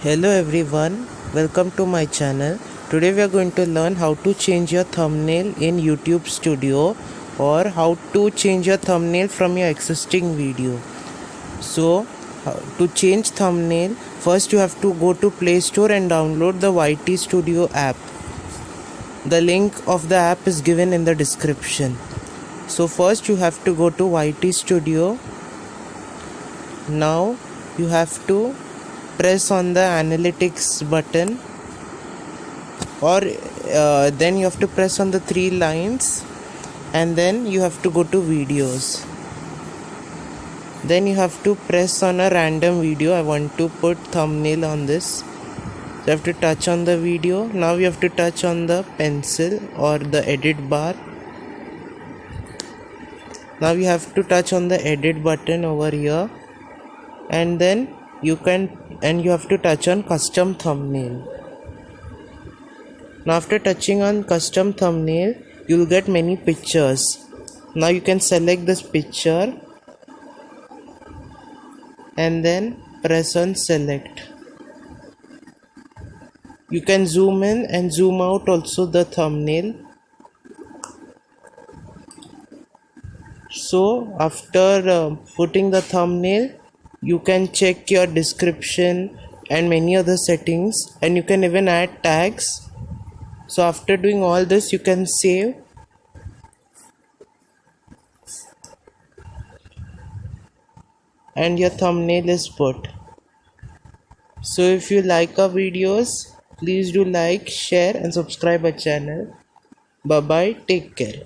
Hello everyone, welcome to my channel. Today we are going to learn how to change your thumbnail in YouTube Studio or how to change your thumbnail from your existing video. So to change thumbnail, first you have to go to Play Store and download the YT Studio app. The link of the app is given in the description. So first you have to go to YT Studio. Now you have to press on the analytics button, or then you have to press on the three lines, and then you have to go to videos. Then you have to press on a random video. I want to put thumbnail on this, so you have to touch on the video. Now you have to touch on the pencil or the edit bar. Now you have to touch on the edit button over here, and then you have to touch on custom thumbnail. Now after touching on custom thumbnail, you will get many pictures. Now you can select this picture and then press on select. You can zoom in and zoom out also the thumbnail. So after putting the thumbnail, you can check your description and many other settings, and you can even add tags. So after doing all this, you can save, and your thumbnail is put. So if you like our videos, please do like, share and subscribe our channel. Bye bye, take care.